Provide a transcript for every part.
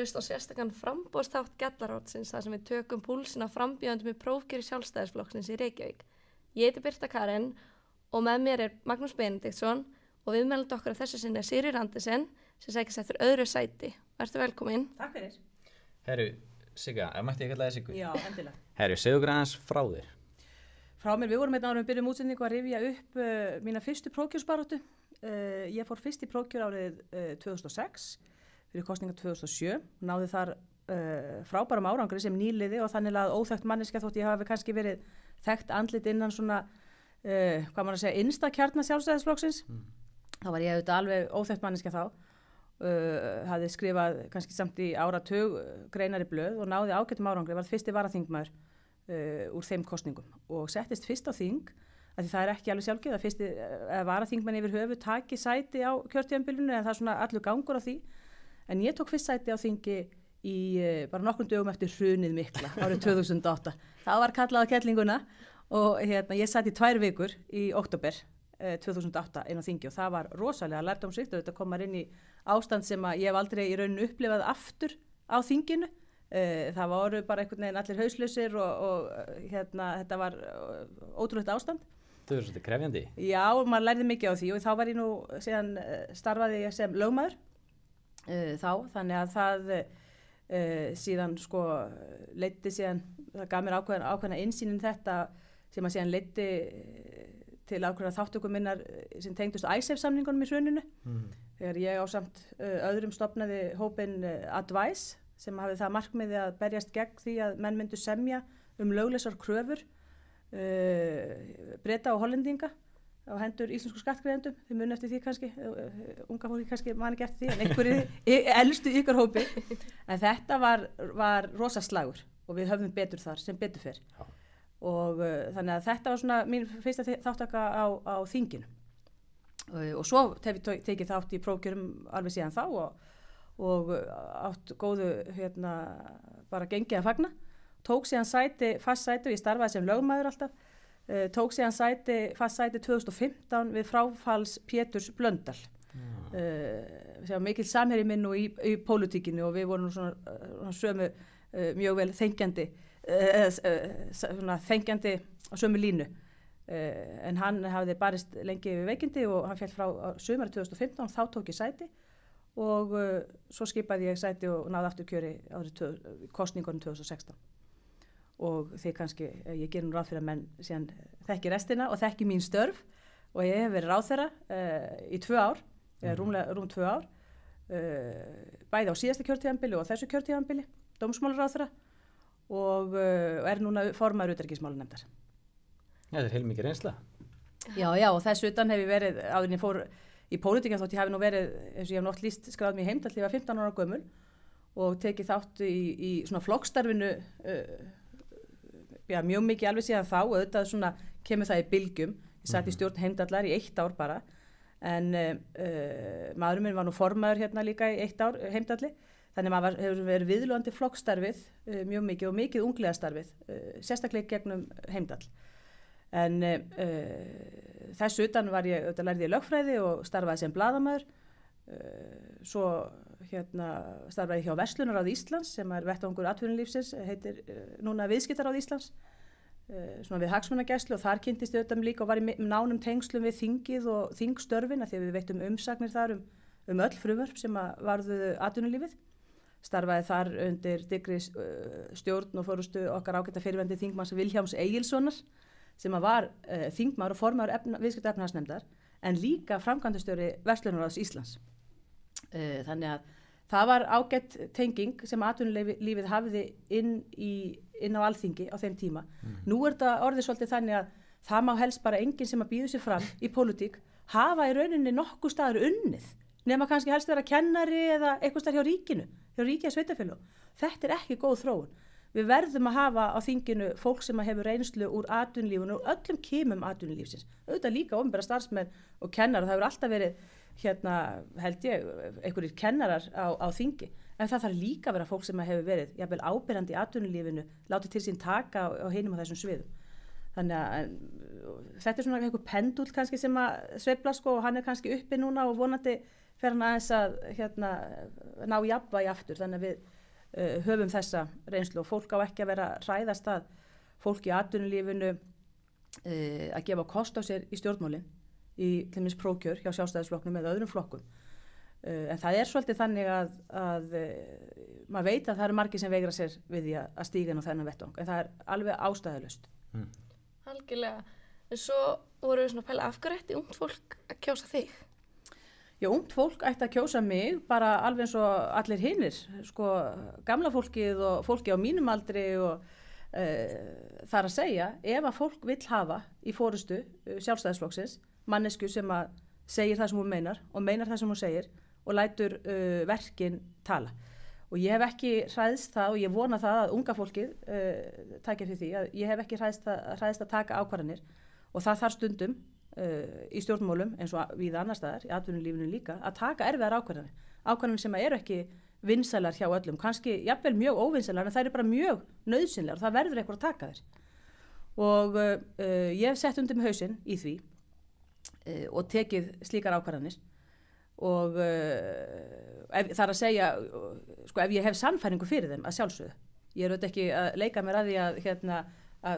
hlusta á sérstakann framboðsþátt Gjallarótsins þar sem við tökum púlsinn af frambjóðendum í prófkjöri Sjálfstæðisflokksins í Reykjavík. Ég heiti Birta Karen og með mér er Magnús Benediktsson og viðmælandi okkar af þessu sinni er Sigríður Andersen sem sækist eftir öðru sæti. Vertu velkomin. Takk fyrir. Herru, Sigga, mætti ég kalla þið Siggu? Já, endilega. Herru, segðu okkur aðeins frá þér. Frá mér, við vorum árum við byrjum útsendingu að rifja upp mína fyrstu prófkjörsbaráttu. Ég fór fyrst í prófkjör árið 2006, fyrir kosninga 2007, náði þar frábærum árangri sem nýliði og þannig að óþekkt manneskja þótt ég hafi kannski verið þekkt andlit innan svona, hvað maður að segja, innsta kjarna Sjálfstæðisflokksins. Þá var ég auðvitað alveg óþekkt manneskja þá, hafði skrifað kannski samt í áratug greinar í blöð og náði ágætum árangri, var fyrsti varaþingmaður úr þeim kosningum og settist fyrst á þing, af því það er ekki alveg sjálfgefið að fyrsti varaþingmenn yfir höfu taki sæti á kjörtímabilinu en það er svona allur gangur á því. En ég tók fyrst sæti á þingi í bara nokkrum dögum eftir hrunið mikla árið 2008. Það var kallað á kellinguna og ég sat í 2 vikur í október 2008 inn á þingi og það var rosalega lærdómsríkt og þetta kom maður inn í ástand sem að ég hef aldrei í rauninu upplifað aftur á þinginu. Það voru bara einhvern veginn allir hauslausir og þetta var ótrúlegt ástand. Það er svolítið krefjandi. Já, maður lærði mikið á því og þá var ég nú síðan starfaði ég sem lögmaður þannig að það síðan sko leiddi síðan, það gaf mér ákveðna innsýnin þetta sem að síðan leiddi til ákveðna þáttökum minnar sem tengdust ISAF-samningunum í hruninu. Þegar ég ásamt öðrum stofnaði hópinn Advice sem hafði það markmiði að berjast gegn því að menn myndu semja löglausar kröfur Breta og Hollendinga á hendur íslensku skattgreiðendum, þið muni eftir því kannski, unga fólki kannski man ekki eftir því, en einhverju elstu ykkar hópi. En þetta var rosaslagur og við höfðum betur þar sem betur fer. Já. Og þannig að þetta var svona mín fyrsta þáttaka á þinginu. Og svo tekið þátt í prófkjörum alveg síðan þá og átt góðu bara gengið að fagna. Tók síðan fast sæti og ég starfaði sem lögmaður alltaf. Tók síðan fast sæti 2015 við fráfalls Péturs Blöndal. Sem var mikill samherji minn og í pólitíkinu og við vorum svona sömu mjög vel þengjandi á sömu línu. En hann hafði barist lengi við veikindi og hann féll frá sumari 2015 og þá tók ég sæti og svo skipaði ég sæti og náði aftur kjöri árið kosningunum 2016. Og þeir kannski, ég gerir nú ráð fyrir að menn síðan þekki restina og þekki mín störf og ég hef verið ráðherra í 2 ár, rúm 2 ár, bæði á síðasta kjörtíðanbili og þessu kjörtíðanbili, dómsmálaráðherra og er núna formaður utanríkismálanefndar. Þetta er heilmikið reynsla. Já, og þessu utan hef ég verið, áður en ég fór í pólitíkina þótt ég hafi nú verið, eins og ég hef nátt líst skráð mér heimdall, ég var 15 ára gömul og tekið þátt í svona flokkstarfinu mjög mikið alveg síðan þá og auðvitað svona kemur það í bylgjum. Ég sat í stjórn Heimdallar í 1 ár bara en maðurinn minn var nú formaður hérna líka í 1 ár Heimdalli þannig að maður hefur verið viðlúandi flokkstarfið mjög mikið og mikið unglega starfið sérstaklega gegnum Heimdall. En þessu utan lærði ég lögfræði og starfaði sem blaðamaður. Svo starfaði ég hjá Verslunarráð Íslands sem er vettvangur atvinnulífsins, heitir núna Viðskiptaráð Íslands, svona við hagsmunagæslu og þar kynntist ég auðvitað líka og var í nánum tengslum við þingið og þingstörfin af því að við veittum umsagnir þar öll frumvörp sem varðuðu atvinnulífið. Starfaði þar undir dyggri stjórn og forystu okkar ágæta fyrirverandi þingmanns Vilhjálms Egilssonar sem var þingmaður og formaður viðskipta- og efnahagsnefndar en líka framkvæmdastjóri Verslunarráðs Íslands. Þannig að það var ágætt tenging sem atvinnulífið hafði inn á Alþingi á þeim tíma. Nú er þetta orðið svolítið þannig að það má helst bara enginn sem að býður sér fram í pólitík hafa í rauninni nokkuð staður unnið nema kannski helst vera kennari eða eitthvað staður hjá ríkinu, hjá ríki eða sveitarfélögum. Þetta er ekki góð þróun. Við verðum að hafa á þinginu fólk sem hefur reynslu úr atvinnulífinu og öllum kimum atvinnulífsins. Auðvitað líka opinbera starfsmenn og kennarar, það hefur alltaf verið held ég, einhverjir kennarar á þingi. En það þarf líka að vera fólk sem hefur verið jafnvel áberandi í atvinnulífinu, látið til sín taka á hinum á þessum sviðum. Þannig að þetta er svona einhver pendúll kannski sem að sveifla og hann er kannski uppi núna og vonandi fer hann aðeins að ná jafnvægi aftur, þannig að við höfum þessa reynslu og fólk á ekki að vera hræðast að fólk í atvinnulífinu að gefa kost á sér í stjórnmálin í til dæmis prófkjör hjá Sjálfstæðisflokknum eða öðrum flokkum. En það svolítið þannig að maður veit að það eru margir sem veigra sér við því að stíga inn á þennan vettvang, en það alveg ástæðulaust. Algjörlega. En svo voru við svona að pæla, af hverju ætti ungt fólk að kjósa þig? Já, ungt fólk ætti að kjósa mig bara alveg eins og allir hinir, sko, gamla fólkið og fólki á mínum aldri og þar að segja, ef að fólk vill hafa í forystu Sjálfstæðisflokksins mannesku sem að segir það sem hún meinar og meinar það sem hún segir og lætur verkin tala. Og ég hef ekki hræðst það og ég vona það að unga fólkið taki fyrir því að ég hef ekki hræðst að taka ákvarðanir og það þarf stundum í stjórnmálum eins og víða annar staðar, í atvinnulífinu líka, að taka erfiðar ákvarðanir sem eru ekki vinsælar hjá öllum, kannski jafnvel mjög óvinsælar en það eru bara mjög nauðsynlegar og það verður eitthvað að taka þér. Og ég hef sett undir mig hausinn í því og tekið slíkar ákvarðanir og það að segja, sko, ef ég hef sannfæringu fyrir þeim að sjálfsögðu. Ég auðvitað ekki að leika mér að því að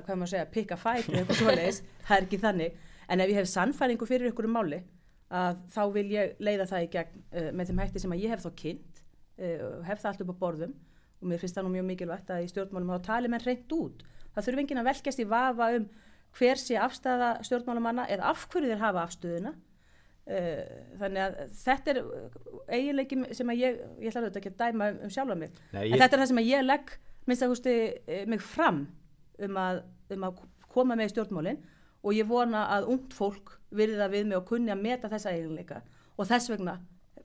hvað maður segja, pick a fight eða eitthvað svoleiðis, það ekki þannig, en ef ég hef sannfæringu fyrir ykkur máli að þá vil ég leiða það í gegn með þeim hætti sem að ég hef þá kynnt og hef það allt upp á borðum og mér finnst það nú mjög mikilvægt að í stjórnmálum þá tali menn hreint út. Það þurfi enginn að velkjast í vafa hver sé afstaða stjórnmálamanna eða af hverju þeir hafa afstöðuna. Þannig að þetta eiginleiki sem að ég ætla auðvitað ekki að dæma sjálfa mig. En þetta það sem að ég legg minnst að mig fram að koma með í stjórnmálin og ég vona að ungt fólk virði það við mig og kunni að meta þessa eiginleika og þess vegna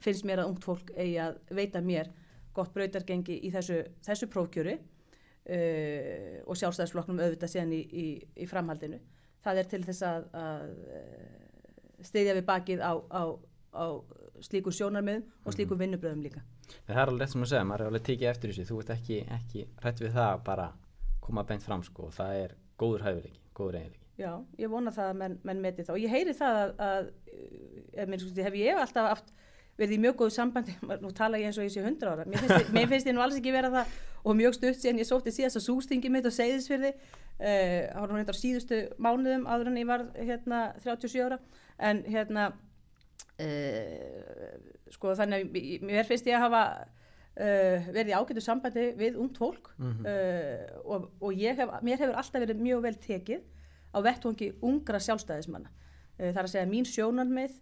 finnst mér að ungt fólk eigi að veita mér gott brautargengi í þessu prófkjöri og Sjálfstæðisflokknum auðvitað síðan í framhaldinu. Það til þess að styðja við bakið á slíkum sjónarmiðum og slíkum vinnubröðum líka. Það alveg rétt sem að segja, maður alveg tekið eftir þessu, þú ert ekki hrætt við það að bara koma beint fram sko, og það góður hæfileiki, góður eiginleiki. Já, ég vona það að menn meti það og ég heyri það að hef ég alltaf verið í mjög góðu sambandi, nú tala ég eins og ég sé 100 ára, mér finnst ég nú alls ekki vera það og mjög stutt síðan ég sótti síðast að sústingi mitt á Seyðisfirði, það var nú reyndar síðustu mánuðum áður en ég var 37 ára, en sko þannig að mér finnst ég að hafa verið í ágætu sambandi við ungt fólk og mér hefur alltaf verið mjög vel tekið á vettvangi ungra sjálfstæðismanna. Það að segja mín sjónarmið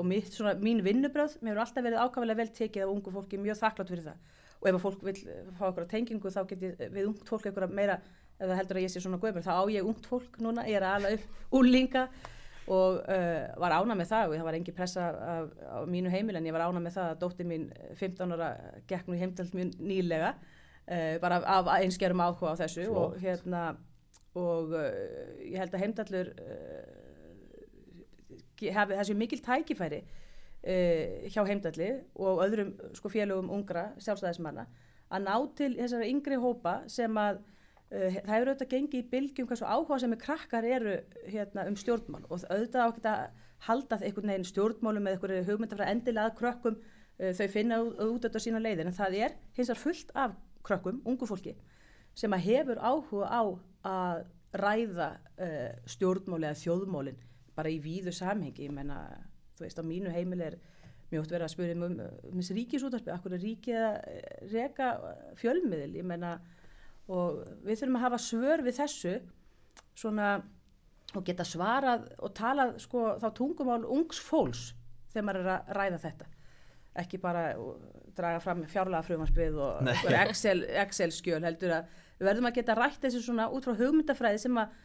og mín vinnubröð, mér hefur alltaf verið ákaflega vel tekið af ungu fólki, mjög þakklátt fyrir það. Og ef fólk vil fá okkur á tengingu þá get ég við ungt fólk eitthvað meira, ef það heldur að ég sé svona gömul, þá á ég ungt fólk núna, ég að ala upp unglinga og var ánað með það og það var engin pressa á mínu heimili en ég var ánað með það að dóttir mín 15 ára gekk nú í Heimdal mjög nýlega bara af einskerum áhuga á þessu og ég held að Heimdallur hafi þessu mikil tækifæri hjá Heimdalli og öðrum sko félögum ungra sjálfstæðismanna að ná til þessara yngri hópa sem að það hefur auðvitað gengið í bylgjum hversu áhuga sem krakkar eru stjórnmál og auðvitað á ekki að halda einhvern veginn stjórnmálum með einhverju hugmyndafræði endilega að krökkum þau finna út á sína leiðir en það hins vegar fullt af krökkum, ungu fólki sem að hefur áhuga á að ræða stjórnmáli eða þjóðmálin bara í víðu samhengi, ég meina þú veist á mínu heimili mjög oft verið að spyrja þessi ríkisútvarpið, akkur ríkið að reka fjölmiðil, ég meina og við þurfum að hafa svör við þessu svona og geta svarað og talað sko þá tungumál ungs fólks þegar maður að ræða þetta ekki bara draga fram fjárlagafrumvarpið og Excel-skjöl heldur að við verðum að geta rætt þessu svona út frá hugmyndafræði sem að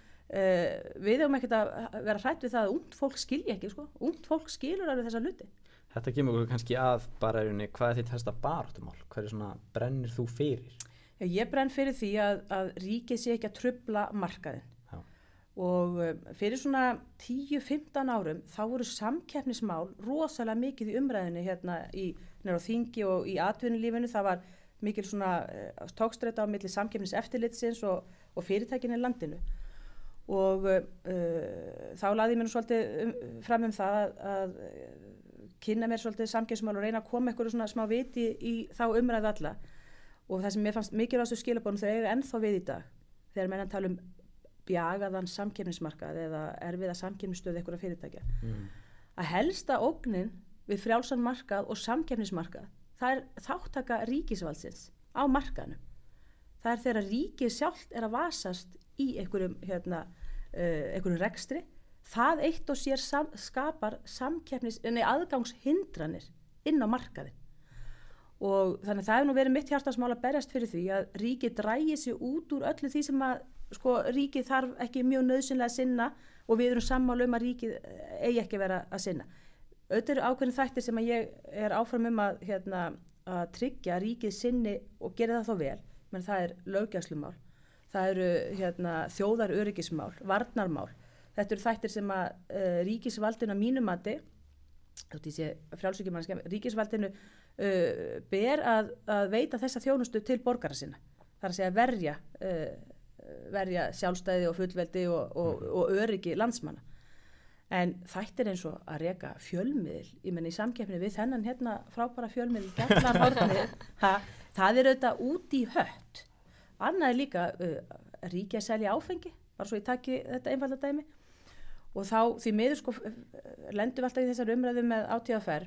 við hefum ekkert að vera hrætt við það að ungt fólk skilji ekki sko, ungt fólk skilur alveg þessa hluti. Þetta kemur okkur kannski að bara hvað þitt helsta baráttumál, hverju svona brennir þú fyrir? Já, ég brenn fyrir því að ríkið sé ekki að trufla markaðinn. Já. Og fyrir svona 10-15 árum þá voru samkeppnismál rosalega mikið í umræðinni nýra á þingi og í atvinnulífinu, það var mikil svona tókstreita á milli samkeppniseftirlitsins og fyrirtækin í landinu. Og þá lagði ég mér nú svolítið fram það að kynna mér svolítið samkeppnismál og reyna að koma eitthvað svona smá viti í þá umræðu alla og það sem mér fannst mikilvægastu skilabóðum þau eiga ennþá við í dag þegar menn að tala bjagaðan samkeppnismarkað eða erfiða samkeppnisstöðu einhverja fyrirtækja. Að helsta ógnin við frjálsan markað og samkeppnismarkað, það þáttaka ríkisvaldsins á markaðnum. Það þegar ríkið sjálft að vasast í einhverjum rekstri, það eitt og sér skapar aðgangshindranir inn á markaðin. Og þannig það hefur nú verið mitt hjartansmál að berjast fyrir því að ríkið drægi sig út úr öllu því sem að ríkið þarf ekki mjög nauðsynlega að sinna og við erum sammála að ríkið eigi ekki vera að sinna. Auðvitað eru ákveðin þættir sem að ég áfram að tryggja að ríkið sinni og gera það þá vel, menn það löggæslumál, það eru þjóðaröryggismál, varnarmál. Þetta eru þættir sem að ríkisvaldinu að mínu mati, ríkisvaldinu ber að veita þessa þjónustu til borgara sinna. Það að segja verja sjálfstæði og fullveldi og öryggi landsmanna. En þættir eins og að reka fjölmiðil, í samkeppni við þennan frábæra fjölmiðil, það auðvitað út í hött. Annað líka ríki að selja áfengi, bara svo ég taki þetta einfalda dæmi. Og þá því miður lendum við alltaf í þessar umræðu með ÁTVR.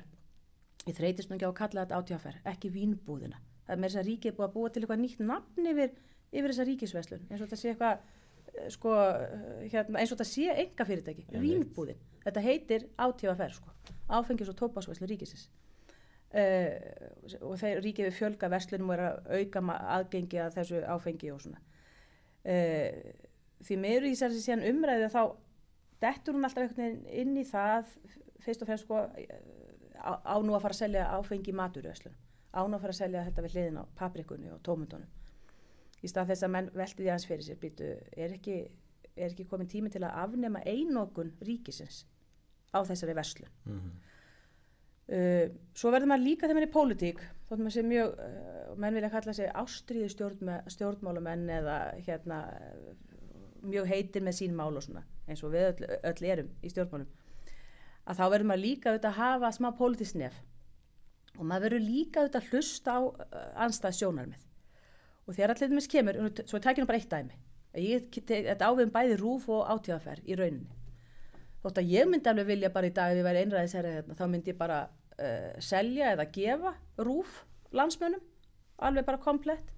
Ég þreytist nú ekki á að kalla þetta ÁTVR, ekki vínbúðina. Það með þess að ríkið búið að búa til eitthvað nýtt nafn yfir þessa ríkisverslun. Eins og þetta sé eitthvað, eins og þetta sé einkafyrirtæki, vínbúðin. Þetta heitir ÁTVR, áfengis- og tóbaksverslun ríkisins. Og ríkið við fjölga verslunum og að auka aðgengi að þessu áfengi og svona. Því miður í þessari síðan umræðu þá dettur hún alltaf einhvern veginn inn í það, fyrst og fremst á nú að fara að selja áfengi í matvöruverslun, á nú að fara að selja þetta við hliðin á paprikunni og tómatunum. Í stað þess að menn velti því aðeins fyrir sér, býtu, er ekki komin tími til að afnema einokun ríkisins á þessari verslun. Svo verður maður líka þegar maður í pólitík, þótt maður sé mjög, menn vilja kalla sig ástríðu stjórnmálamenn eða mjög heitir með sín mál og svona, eins og við öll erum í stjórnmálum, að þá verður maður líka auðvitað að hafa smá pólitískt nef og maður verður líka auðvitað að hlusta á andstæð sjónarmið. Og þegar allir þess kemur, svo ég tækir nú bara eitt dæmi, þetta ávegum bæði RÚV og ÁTVR í rauninni. Þótt að ég myndi alveg vilja bara í dag, ef ég væri einræðisherra þá myndi ég bara selja eða gefa RÚV landsmönnum, alveg bara komplett.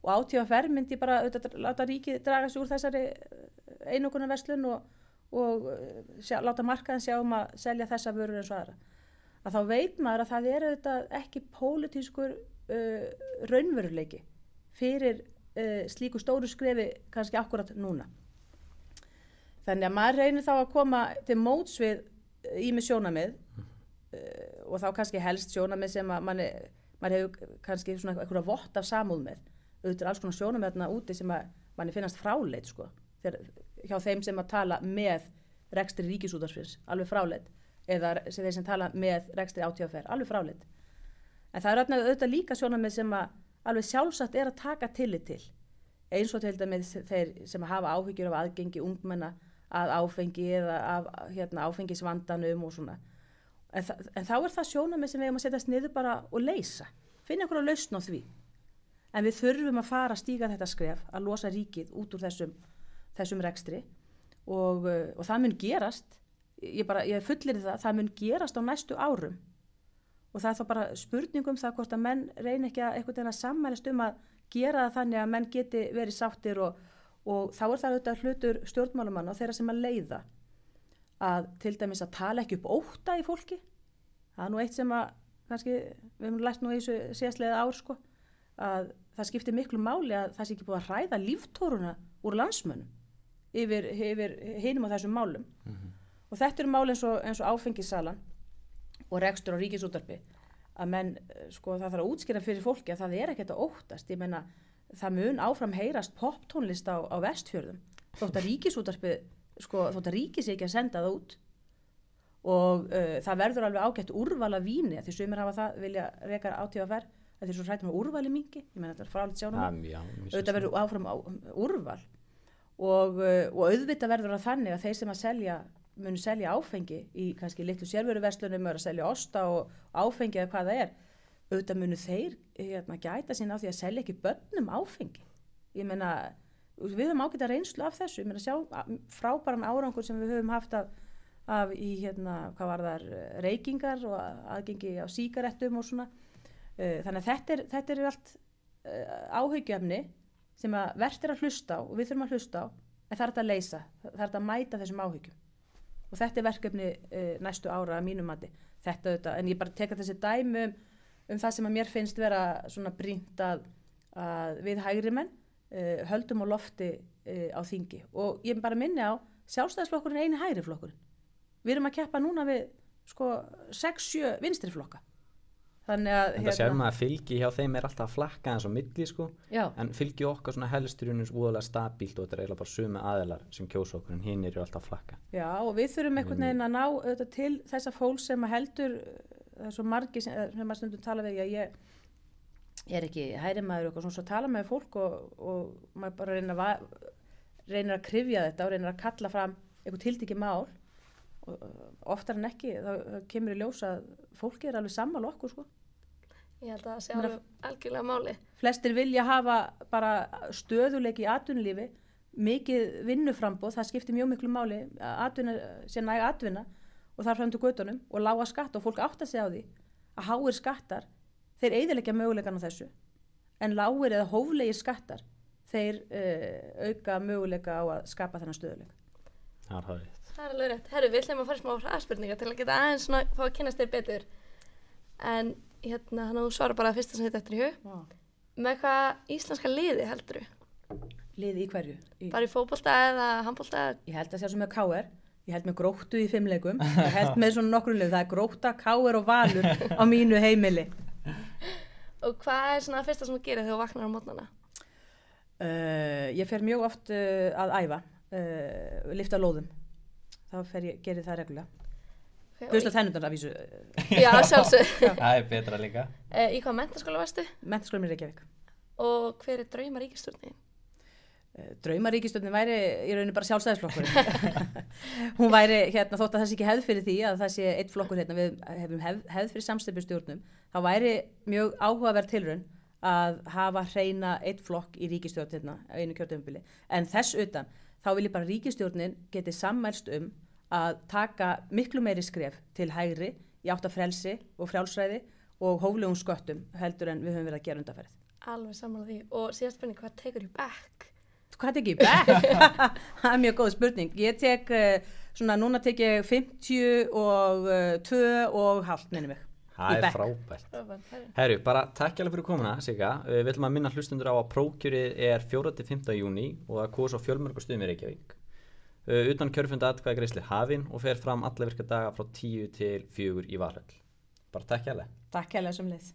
Og ÁTVR myndi ég bara láta ríkið draga sig úr þessari einokunarverslun og láta markaðin sjá að selja þessa vörur eins og aðra. Að þá veit maður að það auðvitað ekki pólitískur raunveruleiki fyrir slíku stóru skrefi kannski akkurat núna. Þannig að maður reynir þá að koma til móts við ýmis sjónarmið og þá kannski helst sjónarmið sem að maður hefur kannski svona eitthvað vott af samúð með. Auðvitað alls konar sjónarmið þarna úti sem að manni finnast fráleit hjá þeim sem að tala með rekstri ríkisútvarpsins, alveg fráleit, eða þeir sem tala með rekstri ÁTVR, alveg fráleit. En það auðvitað líka sjónarmið sem að alveg sjálfsagt að taka tillit til, eins og til dæmis þeir sem hafa áhyggjur af aðgengi ungmenna að áfengi eða af áfengisvandanum og svona. En þá það sjónarmið sem við eigum að setjast niður bara og leysa, finna einhverja lausn á því. En við þurfum að fara að stíga þetta skref, að losa ríkið út úr þessum rekstri og það mun gerast, ég fullir það mun gerast á næstu árum og það þá bara spurningum það hvort að menn reyni ekki að einhvern veginn að sammælast að gera það þannig að menn geti verið sáttir og þá það auðvitað hlutur stjórnmálumanna og þeirra sem að leiða að til dæmis að tala ekki upp ótta í fólki. Það nú eitt sem að kannski, við höfum lært nú í þessu síðastliðið ár að það skiptir miklu máli að það sé ekki búið að hræða líftóruna úr landsmönnum yfir hinum á þessum málum. Og þetta eru mál eins og áfengissalan og rekstur á ríkisútvarpi að menn, það þarf að útskýra fyrir fólki að það ekkert að óttast. Ég meina, það mun áfram heyrast poptónlist á Vestfjörðum þótt að ríkisútvarpi, þótt að ríkið sé ekki að senda það út og það verður alveg ágætt úrval af víni því sumir hafa það vilja reka ÁTVR að þeir svo hrættum að úrvali mingi, ég meina þetta fráleit sjónum auðvitað verður áfram úrval og auðvitað verður það þannig að þeir sem að selja munu selja áfengi í kannski litlu sérvöruverslunum, að selja osta og áfengi eða hvað það auðvitað munu þeir gæta sín á því að selja ekki börnum áfengi. Ég meina, við höfum ágæta reynslu af þessu, ég meina sjá frábæran árangur sem við höfum haft af í hvað var þar, reykingar og aðgengi á sígarettum og svona. Þannig að þetta er allt áhyggjuefni sem að vert að hlusta á og við þurfum að hlusta á, en það er að leysa, það er að mæta þessum áhyggjum. Og þetta er verkefni næstu ára að mínum mati. Þetta auðvitað, en ég bara teka þessi dæmi það sem að mér finnst vera svona brýnt að við hægri menn höldum á lofti á þingi. Og ég bara minni á, Sjálfstæðisflokkurinn er eini hægri flokkurinn. Við erum að keppa núna við 6-7 vinstri flokka. Þannig að en það sér maður að fylgi hjá þeim er alltaf að flakka eins og milli sko, en fylgi okkar svona helsturjunins úðalega stabílt og þetta er eiginlega bara sömu aðilar sem kjósa okkur en hinn eru alltaf að flakka. Já, og við þurfum einhvern veginn að ná auðvitað til þessa fólks sem að heldur, það er svo margi sem maður stundum tala við, ég er ekki hægri maður og svona svo tala með fólk og maður bara reynir að kryfja þetta og reynir að kalla fram eitthvað tiltekið mál og oftar en ekki þá kemur í ljós að fólki er alveg sammála okkur sko. Ég held að það sé alveg algjörlega máli. Flestir vilja hafa bara stöðuleiki í atvinnulífi, mikið vinnuframboð, það skiptir mjög miklu máli að sé næg atvinna og þar fram til götunum og lága skatta og fólk átta sig á því að háir skattar, þeir eyðileggja möguleikan á þessu en lágir eða hóflegir skattar, þeir auka möguleika á að skapa þennan stöðuleika. Það er alveg rétt. Herru, við ætlum að fara smá hraðspurningar til að geta aðeins svona fá að kynnast þér betur. En þannig að þú svarar bara að fyrsta sem þetta eftir í hug. Já. Með hvað íslenska liði heldurðu? Liði í hverju? Bara í fótbolta eða handbolta? Ég held að sé sem með KR. Ég held með Gróttu í 5 leikum. Ég held með svona nokkrum liðum. Það er Grótta, KR og Valur á mínu heimili. Og hvað er svona fyrsta sem þú gerir þegar þú vaknar á morgnana? Ég fer mjög oft að æfa, lyfta lóðum. Þá gerir það reglulega. Búist að tennundar af vísu. Já, sjálfsög. Það er betra líka. Í hvað menntaskóla varstu? Menntaskóla í Reykjavík. Og hver er draumaríkisstjórnin? Draumaríkisstjórnin væri í rauninu bara Sjálfstæðisflokkurinn. Hún væri þótt að það sé ekki hefð fyrir því að það sé eitt flokkur við hefum hefð fyrir samsteypustjórnum. Þá væri mjög áhugaverð tilraun að hafa hreina eitt flokk í ríkisstjórn á einu kjörtímabili. En þess utan þá vil ég bara ríkisstjórnin geti sammælst að taka miklu meiri skref til hægri í átt að frelsi og frjálsræði og hóflegum sköttum heldur en við höfum verið að gera undanfarið. Alveg sammála því. Og síðast spurning, hvað tekur í bekk? Hvað tek ég í bekk? Það er mjög góð spurning. Núna tek ég 50 og 2,5 minni mig. Það er frábært. Herru, bara takk alveg fyrir komuna, Sigga. Við ætlum að minna hlustundur á að prófkjörið er 4.–5. júní og það kos á fjölmörgum stöðum í Reykjavík. Utan kjörfunda atkvæðagreiðslu hafin og fer fram alla virka daga frá 10 til 4 í Valhöll. Bara takk alveg. Takk alveg sem leið.